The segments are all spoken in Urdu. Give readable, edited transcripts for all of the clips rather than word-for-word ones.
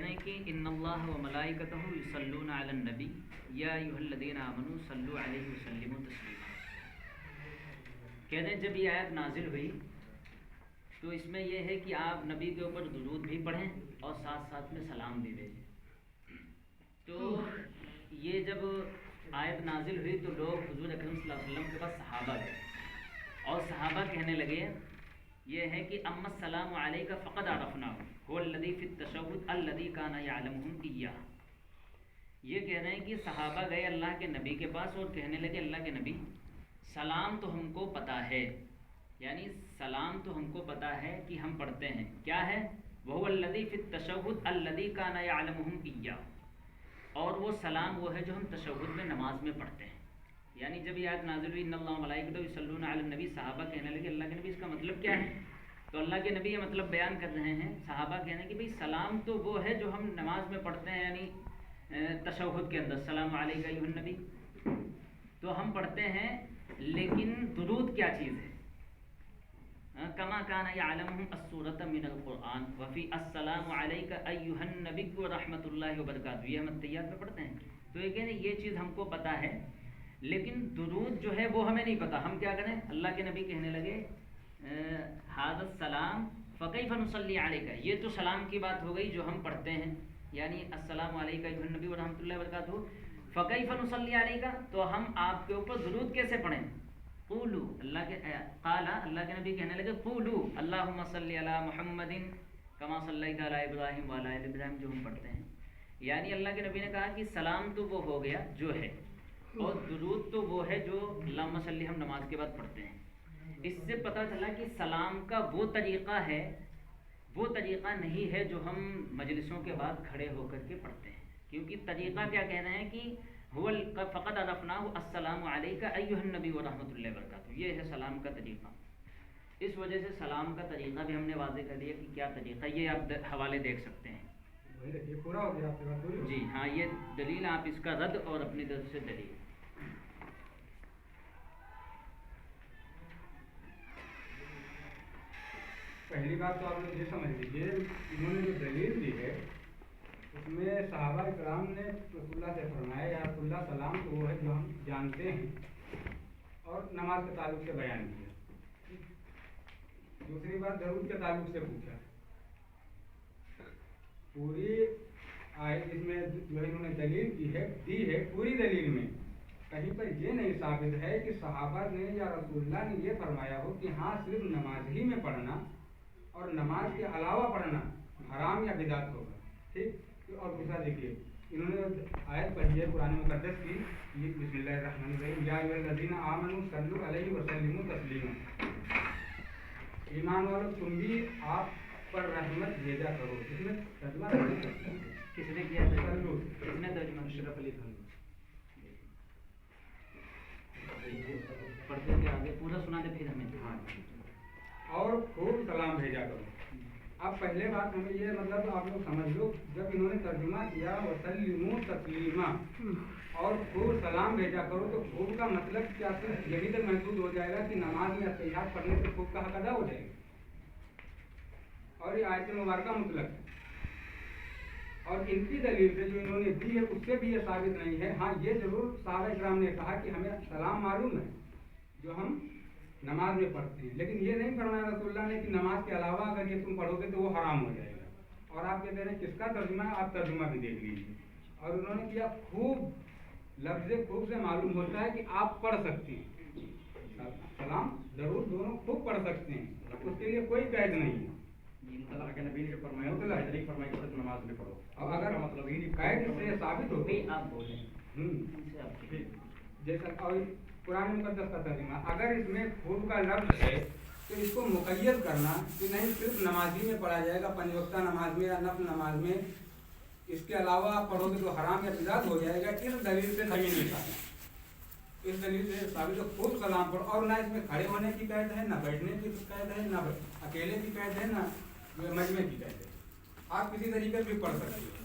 رہے ہیں کہ ان اللہ و ملائکتہ یصلون علی النبی یا ایھا الذین آمنوا صلوا علیہ وسلموا تسلیما. کہتے ہیں جب یہ آیت نازل ہوئی تو اس میں یہ ہے کہ آپ نبی کے اوپر درود بھی پڑھیں اور ساتھ ساتھ میں سلام بھی بھیجیں. تو یہ جب آیت نازل ہوئی تو لوگ حضور اکرم صلی اللہ علیہ وسلم کے پاس صحابہ گئے اور صحابہ کہنے لگے یہ ہے کہ اما السلام علیک فقد عرفناه هو الذی فی التشہد الذی کان یعلمهم ایاه. یہ کہہ رہے ہیں کہ صحابہ گئے اللہ کے نبی کے پاس اور کہنے لگے اللہ کے نبی سلام تو ہم کو پتہ ہے، یعنی سلام تو ہم کو پتہ ہے کہ ہم پڑھتے ہیں، کیا ہے وهو الذی فی التشہد الذی کان یعلمهم ایاه، اور وہ سلام وہ ہے جو ہم تشہد میں نماز میں پڑھتے ہیں. یعنی جب یہ آیت نازل ہوئی ان اللہ و ملائکتہ یصلون علی النبی، صحابہ کہنے لگے اللہ کے نبی اس کا مطلب کیا ہے؟ تو اللہ کے نبی یہ مطلب بیان کر رہے ہیں. صحابہ کہنے کہ بھئی سلام تو وہ ہے جو ہم نماز میں پڑھتے ہیں، یعنی تشہد کے اندر السلام علیک ایھا النبی تو ہم پڑھتے ہیں، لیکن درود کیا چیز ہے؟ کما کان یعلمهم السورۃ من القرآن وفی السلام علیک ایھا النبی ورحمۃ اللہ وبرکاتہ، یہ ہم التحیات میں پڑھتے ہیں. تو یہ کہنے یہ چیز ہم کو پتہ ہے لیکن درود جو ہے وہ ہمیں نہیں پتہ، ہم کیا کریں؟ اللہ کے نبی کہنے لگے ھذا السلام فکیف نصلی علیک، یہ تو سلام کی بات ہو گئی جو ہم پڑھتے ہیں، یعنی السلام علیک ایھا النبی ورحمۃ اللہ وبرکاتہ، فکیف نصلی علیک تو ہم آپ کے اوپر درود کیسے پڑھیں؟ قولوا اللہ کے اللہ کے نبی کہنے لگے قولوا اللہم صلی علی محمد کما صلیت علی ابراہیم وعلی آل ابراہیم، جو ہم پڑھتے ہیں. یعنی اللہ کے نبی نے کہا کہ سلام تو وہ ہو گیا جو ہے، اور درود تو وہ ہے جو اللہم صلی ہم نماز کے بعد پڑھتے ہیں. اس سے پتہ چلا کہ سلام کا وہ طریقہ ہے، وہ طریقہ نہیں ہے جو ہم مجلسوں کے بعد کھڑے ہو کر کے پڑھتے ہیں. کیونکہ طریقہ کیا کہہ رہے ہیں کہ فقط عرفناه السلام علیک ایھا النبی ورحمۃ اللہ وبرکاتہ، یہ ہے سلام کا طریقہ. اس وجہ سے سلام کا طریقہ بھی ہم نے واضح کر دیا کہ کیا طریقہ، یہ آپ حوالے دیکھ سکتے ہیں. یہ پورا ہو گیا آپ کے بات؟ جی ہاں، یہ دلیل آپ اس کا رد اور اپنی طرف سے دلیل. پہلی بات تو آپ نے یہ سمجھ لیجیے، انہوں نے جو دلیل دی ہے اس میں صحابہ کرام نے رسول اللہ سے فرمایا یا رسول اللہ سلام تو وہ ہے جو ہم جانتے ہیں، اور نماز کے تعلق سے بیان کیا. دوسری بات درود کے تعلق سے پوچھا. پوری آیت اس میں جو انہوں نے دلیل دی ہے پوری دلیل میں کہیں پر یہ نہیں ثابت ہے کہ صحابہ نے یا رسول اللہ نے یہ فرمایا ہو کہ ہاں صرف نماز ہی میں پڑھنا اور نماز کے علاوہ پڑھنا حرام یا بدعت ہوگا. ٹھیک. اور دوسرا دیکھیے انہوں نے آیت پڑھی ہے قرآن مقدس کی، بسم اللہ الرحمن الرحیم، یا ایھا الذین آمنوا صلوا علیہ وسلموا تسلیما، ایمان والو تم بھی آپ پر رحمت بھیجا کرو. اس میں ترجمہ کس نے کیا؟ کس نے ترجمہ؟ اشرف علی خان. پڑھتے کہ آگے پورا سنا دے پھر ہمیں. ہاں، اور خوب سلام بھیجا کرو. اب پہلے بات ہمیں یہ مطلب آپ لوگ سمجھ لو، جب انہوں نے ترجمہ کیا وسلموا تسلیما اور خوب سلام بھیجا کرو، تو خوب کا مطلب کیا صرف یہی تک محسوس ہو جائے گا کہ نماز میں التحیات پڑھنے سے خوب کا حق ادا ہو جائے گا، اور یہ آیت مبارکہ مطلق ہے. اور ان کی دلیل سے جو انہوں نے دی ہے اس سے بھی یہ ثابت نہیں ہے. ہاں یہ ضرور صحابہ کرام نے کہا کہ ہمیں سلام معلوم ہے جو ہم نماز میں پڑھتے ہیں، لیکن یہ نہیں فرمایا رسول اللہ نے کہ نماز کے علاوہ اگر یہ تم پڑھو گے تو وہ حرام ہو جائے گا. اور آپ کہتے ہیں کس کا ترجمہ ہے؟ آپ ترجمہ بھی دیکھ لیجیے. اور انہوں نے کیا خوب، لفظ خوب سے معلوم ہوتا ہے کہ آپ پڑھ سکتے ہیں سلام ضرور دونوں خوب پڑھ سکتے ہیں، اس کے لیے کوئی قید نہیں ہے. اللہ کے نبی نے فرمایا نماز میں پڑھو، اور اگر مطلب قید سے ثابت ہو گئی آپ بولیں جیسا. اور قرآن مقدس کا ترجمہ اگر اس میں خوب کا لفظ ہے تو اس کو مقید کرنا کہ نہیں صرف نمازی میں پڑھا جائے گا، 5 وقتہ نماز میں یا نفل نماز میں، اس کے علاوہ آپ پڑھو گے تو حرام یا بدعت ہو جائے گا، اس دلیل سے صحیح نہیں تھا. اس دلیل سے ثابت ہے خود سلام پڑھو. اور نہ اس میں کھڑے ہونے کی قید ہے، نہ بیٹھنے کی قید ہے، نہ اکیلے کی قید ہے، نہ مجمع کی قید ہے. آپ کسی طریقے سے بھی پڑھ سکتے ہیں.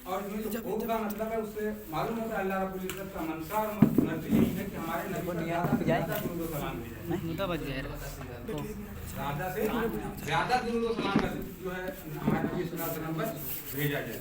اور اس میں جو خوب کا مطلب ہے اس سے معلوم ہوتا ہے اللہ رب العزت کا منشا اور مرضی یہی ہے کہ ہمارے نبی پر زیادہ درود و سلام زیادہ سے زیادہ درود و سلام جو ہے ہمارے نبی صلی اللہ علیہ وسلم پر بھیجا جائے.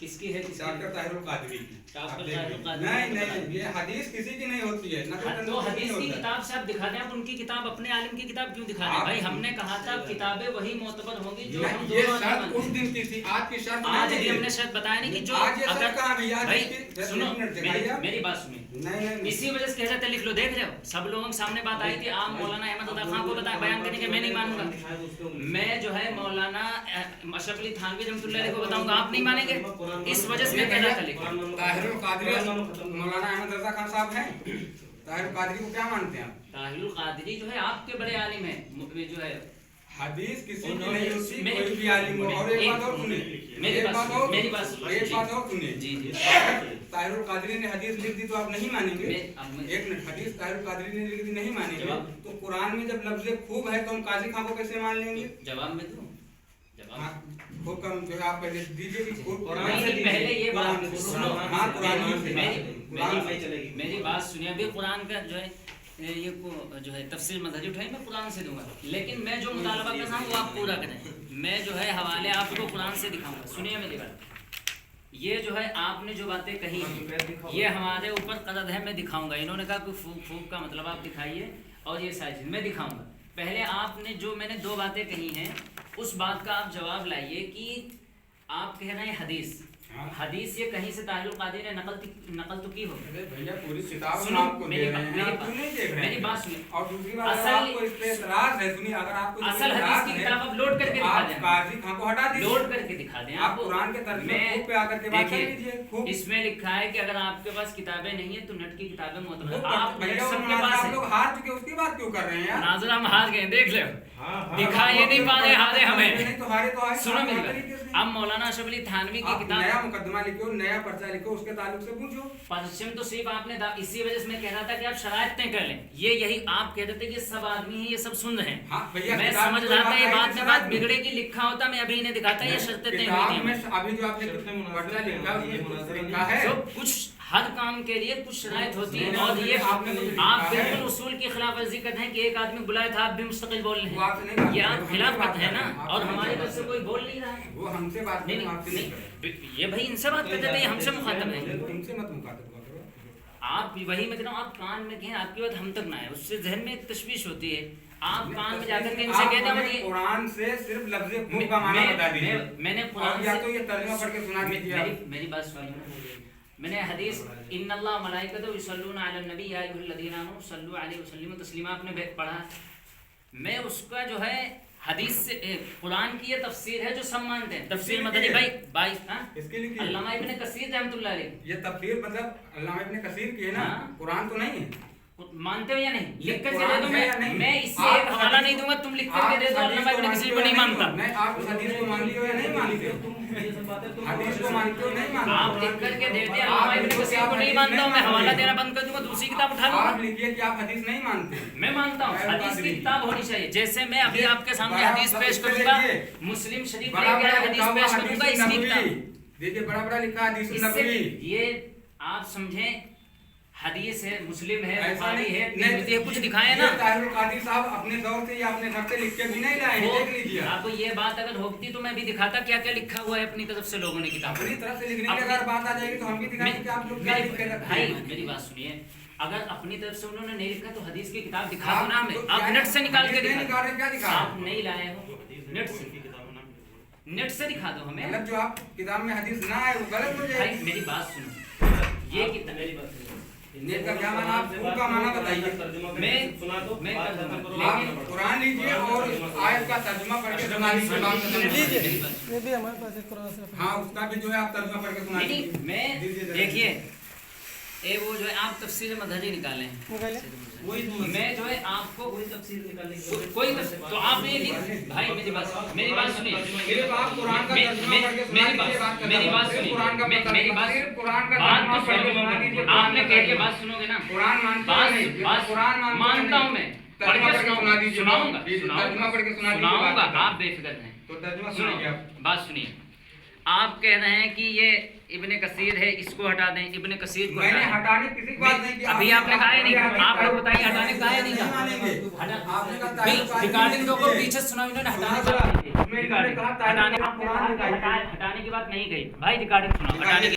کس کی ہے؟ ڈاکٹر طاہر القادری کی. ڈاکٹر طاہر القادری. نہیں یہ حدیث کسی کی نہیں ہوتی ہے. تو حدیث کی کتاب سے آپ دکھاتے ہیں، آپ ان کی کتاب اپنے عالم کی کتاب کیوں دکھا رہے ہیں؟ بھائی ہم نے کہا تھا کتابیں وہی معتبر ہوں گی جو ہم یہ شرط اس دن کی تھی، آج کی شرط آج بھی ہم نے شرط بتایا نہیں کہ جو بھائی سنو میری بات سنیں، اسی وجہ سے کہہ رہے تھے لکھ لو. دیکھ رہے ہو سب لوگوں کے سامنے بات آئی تھی. آپ مولانا احمد رضا خان کو بتائیں بیان کرنے کے میں نہیں مانوں گا. میں جو ہے مولانا اشرف علی تھانوی رحمۃ اللہ علیہ کو بتاؤں گا، آپ نہیں مانیں گے. اس وجہ سے میں کہہ رہا تھا لکھ. طاہر القادری مولانا احمد رضا خان صاحب ہیں. طاہر القادری کو کیا مانتے ہیں آپ؟ طاہر القادری جو ہے آپ کے بڑے عالم ہیں، جو ہے حدیث کسی کی نہیں ہوتی، کوئی بھی عالم ہو. اور ایک بات اور سنیں، میری بات اور سنیں. جی جی طاہر القادری نے حدیث لکھ دی تو آپ نہیں مانیں گے. ایک منٹ، حدیث طاہر القادری نے لکھ دی نہیں مانیں گے تو قرآن میں جب لفظ خوب ہے تو ہم قاضی خان کو کیسے مان لیں گے؟ جواب میں دوں. خوب کم جو ہے آپ پہلے دیجیے کہ خوب قرآن سے پہلے یہ بات سنو. ہاں قرآن سے میری بات سنیے. ابھی قرآن کا جو ہے یہ جو ہے تفسیر مظہری اٹھائی میں قرآن سے دوں گا، لیکن میں جو مطالبہ کر رہا ہوں وہ آپ پورا کریں. میں جو ہے حوالے آپ کو قرآن سے دکھاؤں گا. سنیے میری بات. یہ جو ہے آپ نے جو باتیں کہی یہ ہمارے اوپر قرض ہے. میں دکھاؤں گا. انہوں نے کہا کہ پھوک کا مطلب آپ دکھائیے اور یہ ساری چیز میں دکھاؤں گا. پہلے آپ نے جو میں نے دو باتیں کہی ہیں اس بات کا آپ جواب لائیے کہ آپ کہہ رہے ہیں حدیث یہ کہیں سے طاہر القادری نے نقل تو کی ہو. بھیا پوری کتاب ہم آپ کو دے رہے ہیں، آپ کیوں نہیں دیکھ رہے ہیں؟ میری بات سنیں. اور دوسری بات آپ کو اس پہ اعتراض ہے، سنیے اگر آپ کو اصل حدیث کی کتاب آپ لوڈ کر کے دکھا دیں. آپ قاضی خان کو ہٹا دیجیے، لوڈ کر کے دکھا دیں. آپ قرآن کے ترجمے خوب پہ آ کر کے بات کر لیجیے. اس میں لکھا ہے کہ اگر آپ کے پاس کتابیں نہیں ہیں تو نٹ کی کتابیں معتبر ہیں. آپ سب کے پاس آپ لوگ ہار چکے، اس کی بات کیوں کر رہے ہیں؟ ناظر ہم ہار گئے، دیکھ لو. دکھا یہ نہیں پا رہے، ہارے ہمیں. تو ہارے تو ہارے. سنو میری بات. اب مولانا اشرف علی تھانوی کی کتاب نیا مقدمہ لکھو، نیا پرچہ لکھو، اس کے تعلق سے پوچھو. پرچم تو صرف آپ نے اسی وجہ سے میں کہہ رہا تھا کہ آپ شرائط طے کر لیں. یہی آپ کہہ رہے تھے کہ سب آدمی ہیں، یہ سب سن رہے ہیں. میں سمجھ رہا تھا یہ بات میں بات بگڑے کی لکھا ہوتا میں ابھی نہیں دکھاتا. یہ شرطیں طے ہوئی ہیں. ابھی جو آپ نے پرچہ لکھا ہے کچھ ہر کام کے لیے کچھ شرائط ہوتی ہیں اور یہ آپ بالکل اصول کی خلاف ورزی کرتے ہیں کہ ایک آدمی بلائے تھا آپ بھی مستقل بول رہے ہیں. یہ آپ خلاف کرتے ہیں نا، اور ہماری طرف سے کوئی بول نہیں رہا ہے. وہ ہم سے بات نہیں، یہ بھائی ان سے بات کرتے تھے، یہ ہم سے مخاطب ہے. تم سے مت مخاطب کرو. آپ وہی میں کہہ رہا ہوں، آپ کان میں کہیں آپ کی بات ہم تک نہ آئے، اس سے ذہن میں ایک تشویش ہوتی ہے. آپ کان میں جا کر کے ان سے کہتے ہیں قرآن سے صرف لفظ خوب کا معنی بتا دیجیے. میں نے قرآن یا تو یہ ترجمہ پڑھ کے سنا دیجیے. میری بات سنیے. میں نے حدیث ان اللہ ملائکتہ یصلون علی النبی یا ایھا الذین آمنوا صلوا علیہ وسلم تسلیما آپ نے پڑھا. میں اس کا جو ہے حدیث سے قرآن کی یہ تفسیر ہے جو سب مانتے ہیں. تفسیر مدنی بھائی علامہ ابن کثیر رحمۃ اللہ علیہ. یہ تفسیر مطلب علامہ ابن کثیر کی ہے نا، قرآن تو نہیں ہے. مانتے ہو یا نہیں؟ لکھ کر کے دے دو. میں اس سے ایک حوالہ نہیں دوں گا، تم لکھ کر کے دے دو. علامہ ابن کثیر کو نہیں مانتا. نہیں آپ اس حدیث کو مانتے ہو یا نہیں مانتے ہو؟ حدیث کو مانتے ہو نہیں مانتے؟ آپ لکھ کر کے دیتے ہیں علامہ ابن کثیر کو نہیں مانتا ہوں. میں حوالہ دینا بند کر دوں گا، دوسری کتاب اٹھا لوں. آپ لکھیے کہ آپ حدیث نہیں مانتے. میں مانتا ہوں حدیث کی کتاب ہونی چاہیے. جیسے میں ابھی آپ کے سامنے حدیث پیش کروں گا، مسلم شریف لے کے حدیث پیش کروں گا. اس کی کتاب دیکھیے بڑا بڑا لکھا حدیث نبوی. یہ آپ سمجھیں حدیث ہے، مسلم ہے، بخاری ہے، ترمذی ہے، کچھ دکھائے نا. طاہر القادری صاحب اپنے دور سے یا اپنے گھر سے لکھ کے بھی نہیں لائے ہیں، دیکھ لیجیے. آپ کو یہ بات اگر ہوتی تو میں بھی دکھاتا کیا کیا لکھا ہوا ہے اپنی طرف سے لوگوں نے کتاب. اپنی طرف سے لکھنے کی اگر بات آ جائے گی تو ہم بھی دکھائیں گے کہ آپ لوگ کیا لکھ کے رکھتے ہیں. بھائی میری بات سنیے، اگر اپنی طرف سے انہوں نے نہیں لکھا تو حدیث کی کتاب دکھا دو نا ہمیں. آپ نیٹ سے نکال کے دکھا. آپ نہیں لائے ہو نیٹ سے دکھا دو ہمیں. مطلب جو آپ کتاب میں حدیث نہ ہے وہ غلط ہو جائے. بھائی میری بات سنو، یہ کتاب نیٹ کا کیا معنی، آپ خوب کا معنی بتائیے. میں آپ قرآن لیجیے اور آیت کا ترجمہ پڑھ کے سنا لیجیے. ہاں اس کا بھی جو ہے آپ ترجمہ پڑھ کے سنا لیجیے. میں دیکھیے وہ جو ہے آپ تفسیر مظہری نکالیں، میں جو ہے آپ کو کوئی تفسیر کوئی تو آپ نے بھائی میری بات سنیے، میری بات آپ نے کہہ کے بات سنو گے نا. مانتا ہوں میں، سناؤں گا، آپ بے فکر رہیں. بات سنیے، آپ کہہ رہے ہیں کہ یہ ابن کثیر ہے، اس کو ہٹا دیں. ابن کثیر کو ہٹانے کسی کی بات نہیں کی. ابھی آپ نے کہا ہی نہیں. آپ لوگ بتائیے ہٹانے کہا ہی نہیں. ریکارڈنگ کو پیچھے سنا انہوں نے ہٹانے اس میں انہوں نے کہا تعلیم قرآن نکالیے. ہٹانے کی بات نہیں کہی بھائی، ریکارڈنگ سنا.